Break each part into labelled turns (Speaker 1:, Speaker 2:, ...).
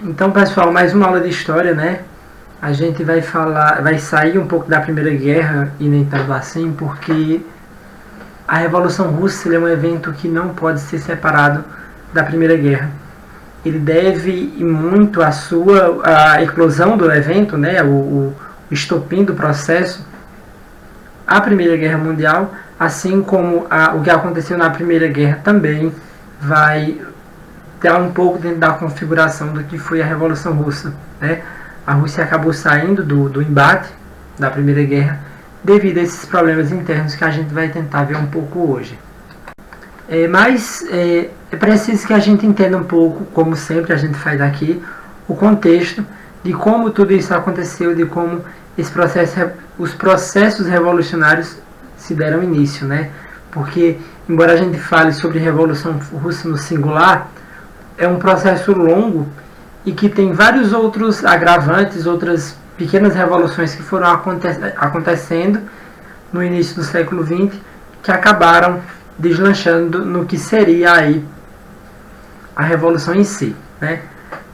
Speaker 1: Então, pessoal, mais uma aula de história, né? A gente vai sair um pouco da Primeira Guerra e nem tanto assim, porque a Revolução Russa é um evento que não pode ser separado da Primeira Guerra. Ele deve muito a eclosão do evento, né? O estopim do processo, à Primeira Guerra Mundial, assim como o que aconteceu na Primeira Guerra também vai dar um pouco dentro da configuração do que foi a Revolução Russa, né? A Rússia acabou saindo do embate da Primeira Guerra devido a esses problemas internos que a gente vai tentar ver um pouco hoje. Mas é preciso que a gente entenda um pouco, como sempre a gente faz aqui, o contexto de como tudo isso aconteceu, de como os processos revolucionários se deram início, né? Porque, embora a gente fale sobre Revolução Russa no singular, é um processo longo e que tem vários outros agravantes, outras pequenas revoluções que foram acontecendo no início do século XX, que acabaram deslanchando no que seria aí a revolução em si, né?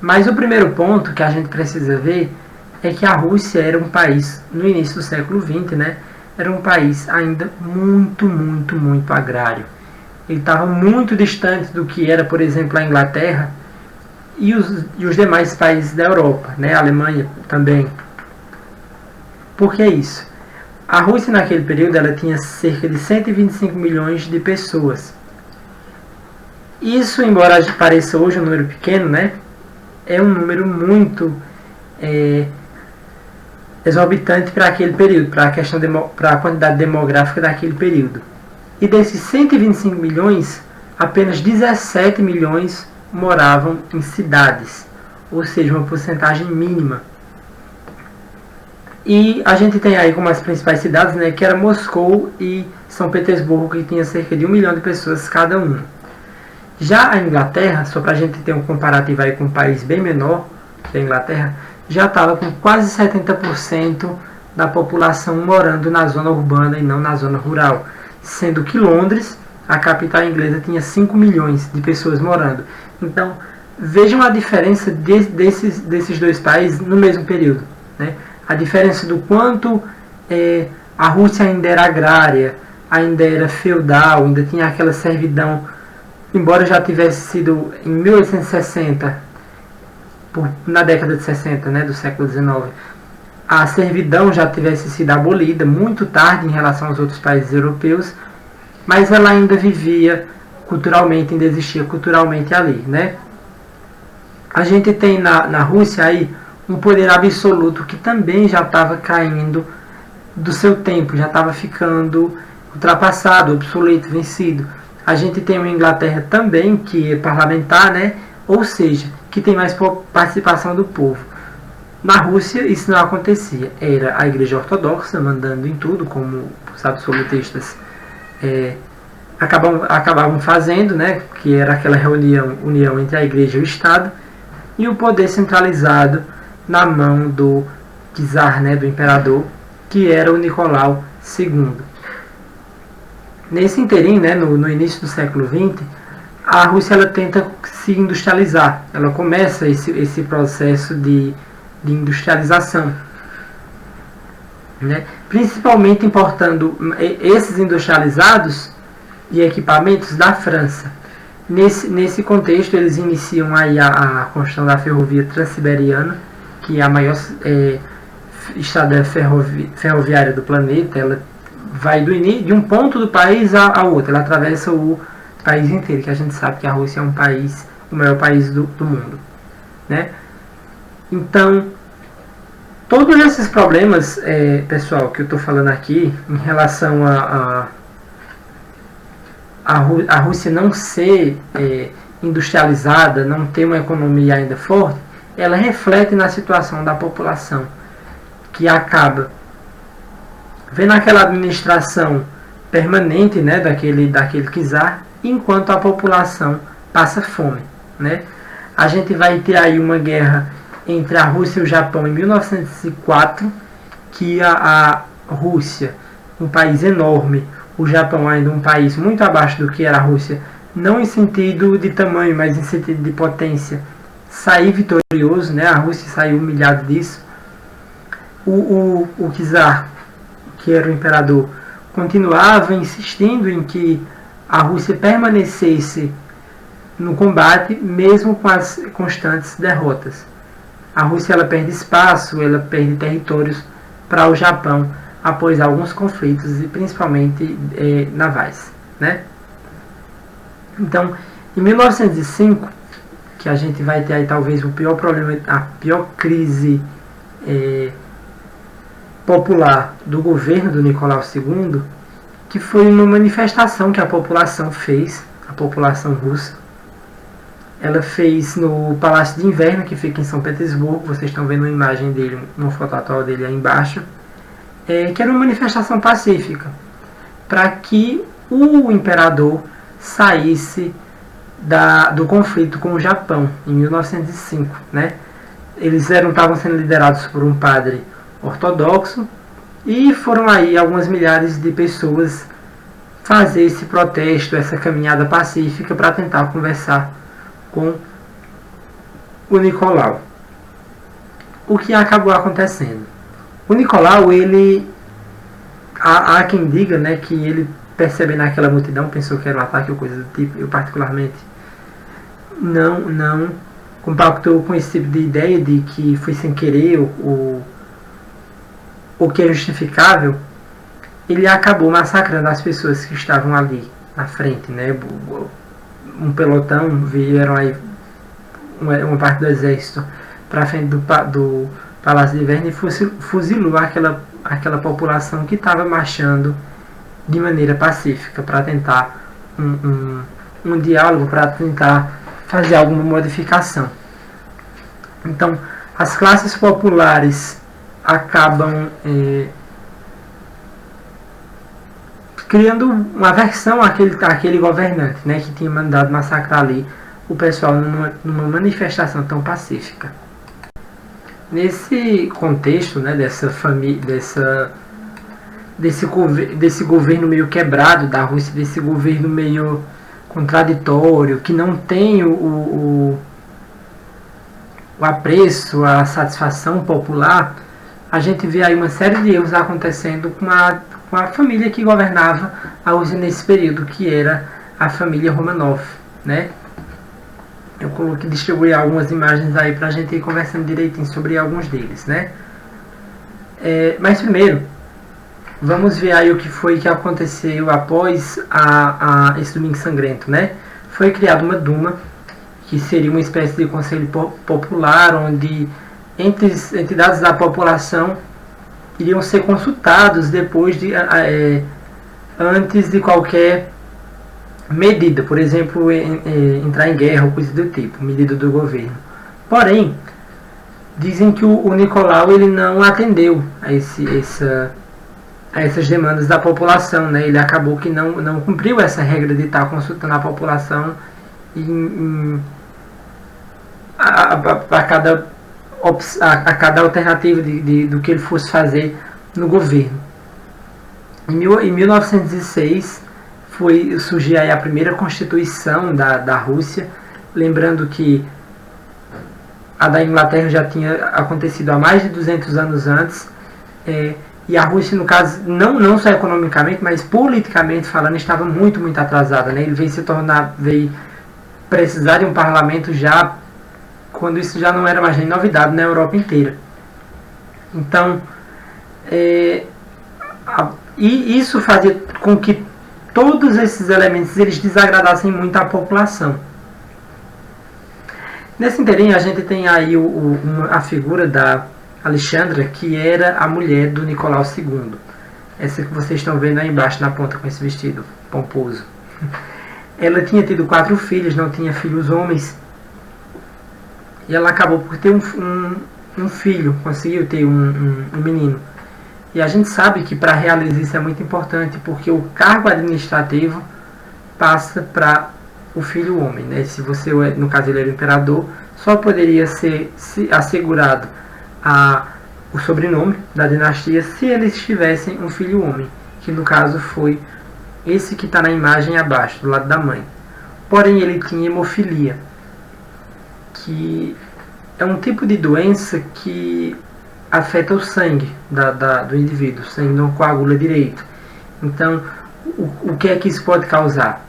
Speaker 1: Mas o primeiro ponto que a gente precisa ver é que a Rússia era um país, no início do século XX, né? Era um país ainda muito agrário. Ele estava muito distante do que era, por exemplo, a Inglaterra e os demais países da Europa, né? A Alemanha também. Por que isso? A Rússia naquele período ela tinha cerca de 125 milhões de pessoas. Isso, embora pareça hoje um número pequeno, né? É um número muito exorbitante para aquele período, para a quantidade demográfica daquele período. E desses 125 milhões, apenas 17 milhões moravam em cidades, ou seja, uma porcentagem mínima. E a gente tem aí como as principais cidades, né, que era Moscou e São Petersburgo, que tinha cerca de 1 milhão de pessoas cada um. Já a Inglaterra, só para a gente ter um comparativo aí com um país bem menor que a Inglaterra, já estava com quase 70% da população morando na zona urbana e não na zona rural, sendo que Londres, a capital inglesa, tinha 5 milhões de pessoas morando. Então, vejam a diferença desses dois países no mesmo período, né? A diferença do quanto a Rússia ainda era agrária, ainda era feudal, ainda tinha aquela servidão, embora já tivesse sido em 1860, na década de 60, né, do século XIX, a servidão já tivesse sido abolida muito tarde em relação aos outros países europeus, mas ela ainda vivia culturalmente, ainda existia culturalmente ali, né? A gente tem na Rússia aí um poder absoluto que também já estava caindo do seu tempo, já estava ficando ultrapassado, obsoleto, vencido. A gente tem uma Inglaterra também que é parlamentar, né? Ou seja, que tem mais participação do povo. Na Rússia isso não acontecia, era a Igreja Ortodoxa mandando em tudo, como os absolutistas acabavam fazendo, né? Que era aquela união entre a Igreja e o Estado, e o poder centralizado na mão do czar, né, do imperador, que era o Nicolau II. Nesse interim, né, no início do século XX, a Rússia ela tenta se industrializar. Ela começa esse processo de industrialização, né, principalmente importando esses industrializados e equipamentos da França. Nesse contexto, eles iniciam aí a construção da ferrovia Transiberiana, que é a maior estrada ferroviária do planeta. Ela vai de um ponto do país ao outro, ela atravessa o país inteiro, que a gente sabe que a Rússia é o maior país do mundo, né? Então, todos esses problemas, pessoal, que eu estou falando aqui, em relação a Rússia não ser industrializada, não ter uma economia ainda forte, ela reflete na situação da população, que acaba vendo aquela administração permanente, né, daquele czar, enquanto a população passa fome, né? A gente vai ter aí uma guerra entre a Rússia e o Japão em 1904, que a Rússia, um país enorme, o Japão ainda um país muito abaixo do que era a Rússia, não em sentido de tamanho, mas em sentido de potência, sair vitorioso, né? A Rússia saiu humilhada disso. O czar, que era o imperador, continuava insistindo em que a Rússia permanecesse no combate, mesmo com as constantes derrotas. A Rússia ela perde espaço, ela perde territórios para o Japão após alguns conflitos, e principalmente navais, né? Então, em 1905, que a gente vai ter aí talvez o pior problema, a pior crise popular do governo do Nicolau II, que foi uma manifestação que a população fez, a população russa. Ela fez no Palácio de Inverno, que fica em São Petersburgo. Vocês estão vendo uma imagem dele, uma foto atual dele aí embaixo, que era uma manifestação pacífica, para que o imperador saísse do conflito com o Japão, em 1905, né? Eles estavam sendo liderados por um padre ortodoxo, e foram aí algumas milhares de pessoas fazer esse protesto, essa caminhada pacífica para tentar conversar com o Nicolau. O que acabou acontecendo? O Nicolau, ele há quem diga, né, que ele, percebendo aquela multidão, pensou que era um ataque ou coisa do tipo. Eu particularmente não compactou com esse tipo de ideia de que foi sem querer o que é justificável. Ele acabou massacrando as pessoas que estavam ali na frente, né? Um pelotão, vieram aí uma parte do exército para frente do Palácio de Inverno e fuzilou aquela população que estava marchando de maneira pacífica para tentar um diálogo, para tentar fazer alguma modificação. Então, as classes populares acabam criando uma aversão àquele governante, né, que tinha mandado massacrar ali o pessoal numa manifestação tão pacífica. Nesse contexto, né, desse governo meio quebrado da Rússia, desse governo meio contraditório, que não tem o apreço, a satisfação popular, a gente vê aí uma série de erros acontecendo com a família que governava a Rússia nesse período, que era a família Romanov, né? Eu distribuí algumas imagens aí pra gente ir conversando direitinho sobre alguns deles, né? Mas primeiro, vamos ver aí o que foi que aconteceu após esse Domingo Sangrento, né? Foi criada uma Duma, que seria uma espécie de conselho popular, onde entidades da população iriam ser consultados antes de qualquer medida, por exemplo, entrar em guerra ou coisa do tipo, medida do governo. Porém, dizem que o Nicolau ele não atendeu a essas demandas da população, né? Ele acabou que não cumpriu essa regra de estar consultando a população a cada alternativa do que ele fosse fazer no governo. Em 1906 surgiu aí a primeira Constituição da Rússia, lembrando que a da Inglaterra já tinha acontecido há mais de 200 anos antes, e a Rússia, no caso, não só economicamente, mas politicamente falando, estava muito, muito atrasada, né? Ele veio precisar de um parlamento já quando isso já não era mais nem novidade na Europa inteira. Então, e isso fazia com que todos esses elementos eles desagradassem muito a população. Nesse inteirinho a gente tem aí a figura da Alexandra, que era a mulher do Nicolau II. Essa que vocês estão vendo aí embaixo na ponta com esse vestido pomposo. Ela tinha tido 4 filhos, não tinha filhos homens. E ela acabou por ter um filho, conseguiu ter um menino. E a gente sabe que para realizar isso é muito importante, porque o cargo administrativo passa para o filho homem, né? Se você, no caso ele era o imperador, só poderia ser assegurado o sobrenome da dinastia se eles tivessem um filho homem, que no caso foi esse que está na imagem abaixo, do lado da mãe. Porém ele tinha hemofilia, que é um tipo de doença que afeta o sangue do indivíduo, o sangue não coagula direito. Então, o que é que isso pode causar?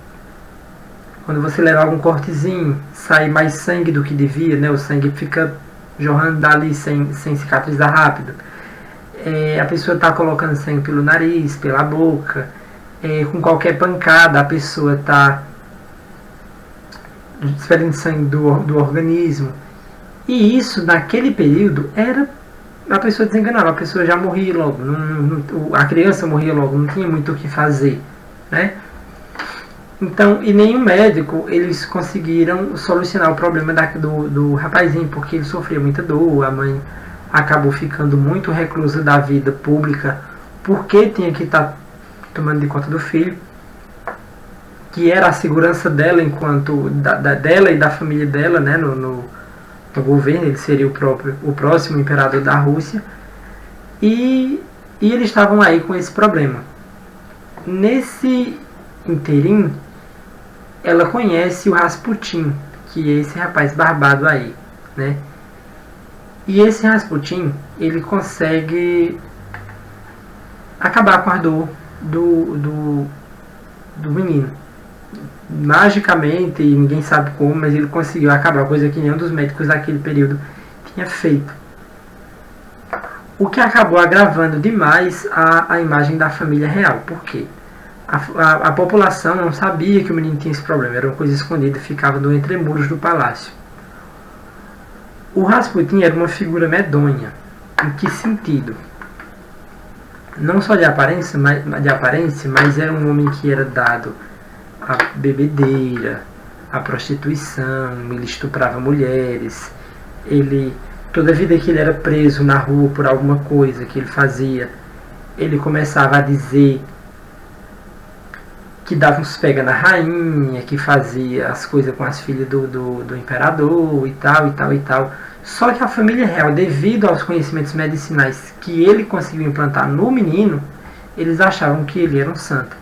Speaker 1: Quando você leva algum cortezinho, sai mais sangue do que devia, né? O sangue fica jorrando dali sem cicatrizar rápido. A pessoa está colocando sangue pelo nariz, pela boca, com qualquer pancada a pessoa está expelindo sangue do organismo. E isso, naquele período, era a pessoa desenganava, a pessoa já morria logo, a criança morria logo, não tinha muito o que fazer, né? Então, e nenhum médico, eles conseguiram solucionar o problema do rapazinho, porque ele sofria muita dor, a mãe acabou ficando muito reclusa da vida pública, porque tinha que estar tomando de conta do filho, que era a segurança dela, enquanto dela e da família dela, né, no governo, ele seria o próximo imperador da Rússia, e eles estavam aí com esse problema. Nesse interim, ela conhece o Rasputin, que é esse rapaz barbado aí, né? E esse Rasputin, ele consegue acabar com a dor do menino. Magicamente, e ninguém sabe como, mas ele conseguiu acabar, coisa que nenhum dos médicos daquele período tinha feito. O que acabou agravando demais a imagem da família real. Por quê? A população não sabia que o menino tinha esse problema, era uma coisa escondida, ficava no entremuros do palácio. O Rasputin era uma figura medonha. Em que sentido? Não só de aparência, mas era um homem que era dado a bebedeira, a prostituição, ele estuprava mulheres, toda a vida que ele era preso na rua por alguma coisa que ele fazia, ele começava a dizer que dava uns pega na rainha, que fazia as coisas com as filhas do imperador e tal. Só que a família real, devido aos conhecimentos medicinais que ele conseguiu implantar no menino, eles achavam que ele era um santo.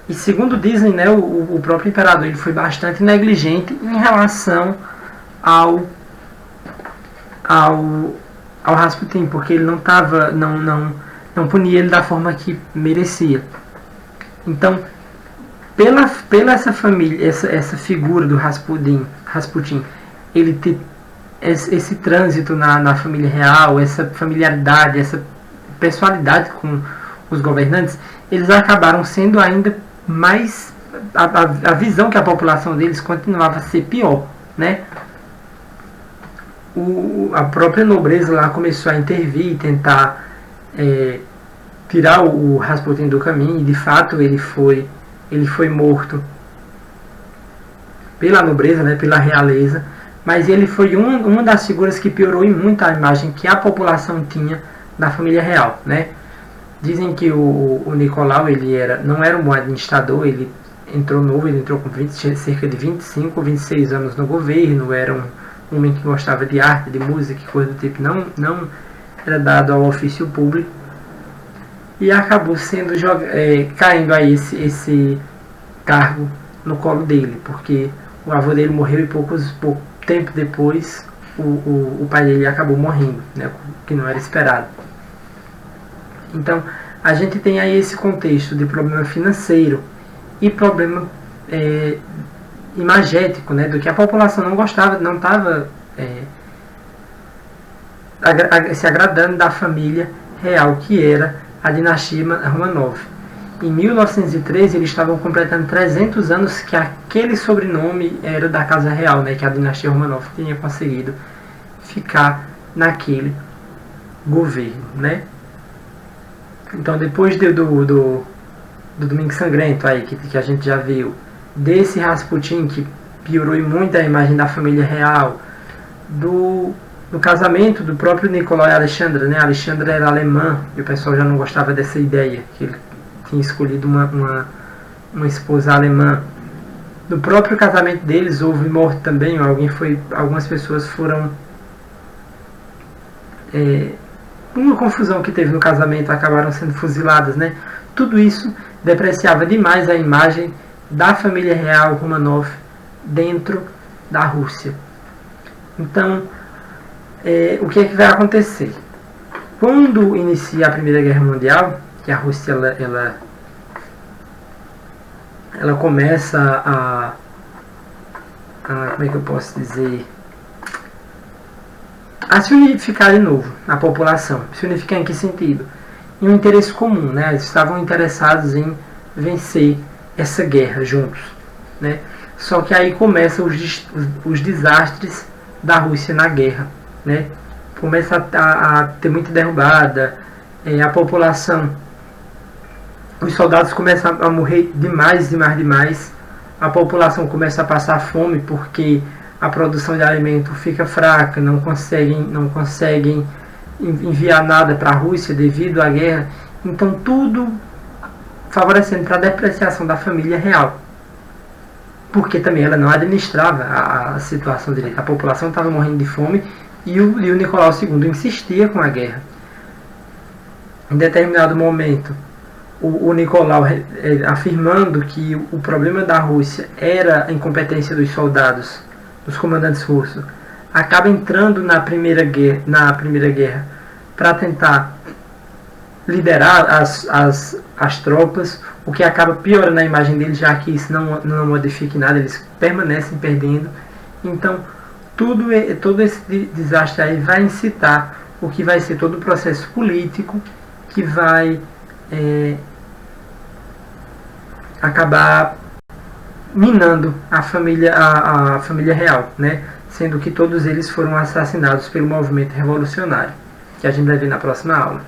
Speaker 1: E segundo dizem, né, o próprio imperador, ele foi bastante negligente em relação ao Rasputin, porque ele não punia ele da forma que merecia. Então, pela essa família, essa figura do Rasputin, ele ter esse trânsito na família real, essa familiaridade, essa pessoalidade com os governantes, eles acabaram sendo ainda mais, a visão que a população deles continuava a ser pior, né? A própria nobreza lá começou a intervir e tentar tirar o Rasputin do caminho, e de fato ele foi morto pela nobreza, né, pela realeza, mas ele foi uma das figuras que piorou muito a imagem que a população tinha da família real, né? Dizem que o Nicolau, não era um bom administrador, ele entrou com cerca de 25 ou 26 anos no governo, era um homem que gostava de arte, de música, coisa do tipo, não era dado ao ofício público, e acabou sendo caindo aí esse cargo no colo dele, porque o avô dele morreu e pouco tempo depois o pai dele acabou morrendo, né, que não era esperado. Então, a gente tem aí esse contexto de problema financeiro e problema imagético, né, do que a população não gostava, não estava se agradando da família real, que era a dinastia Romanov. Em 1913, eles estavam completando 300 anos que aquele sobrenome era da Casa Real, né, que a dinastia Romanov tinha conseguido ficar naquele governo, né? Então, depois do Domingo Sangrento aí, que a gente já viu, desse Rasputin que piorou muito a imagem da família real, do casamento do próprio Nicolau e Alexandra, né? A Alexandra era alemã e o pessoal já não gostava dessa ideia, que ele tinha escolhido uma esposa alemã. No próprio casamento deles houve morte também, algumas pessoas foram... uma confusão que teve no casamento, acabaram sendo fuziladas, né? Tudo isso depreciava demais a imagem da família real Romanov dentro da Rússia. Então, o que é que vai acontecer? Quando inicia a Primeira Guerra Mundial, que a Rússia ela começa como é que eu posso dizer, a se unificar de novo, a população. Se unificar em que sentido? Em um interesse comum, né? Eles estavam interessados em vencer essa guerra juntos, né? Só que aí começam os desastres da Rússia na guerra, né? Começa a ter muita derrubada, a população, os soldados começam a morrer demais, a população começa a passar fome porque a produção de alimento fica fraca, não conseguem enviar nada para a Rússia devido à guerra. Então tudo favorecendo para a depreciação da família real, porque também ela não administrava a situação direito. A população estava morrendo de fome e o Nicolau II insistia com a guerra. Em determinado momento, o Nicolau, afirmando que o problema da Rússia era a incompetência dos soldados, dos comandantes russos, acaba entrando na Primeira Guerra para tentar liderar as tropas, o que acaba piorando a imagem deles, já que isso não modifica nada, eles permanecem perdendo. Então, todo esse desastre aí vai incitar o que vai ser todo o processo político que vai acabar minando a família real, né? Sendo que todos eles foram assassinados pelo movimento revolucionário, que a gente vai ver na próxima aula.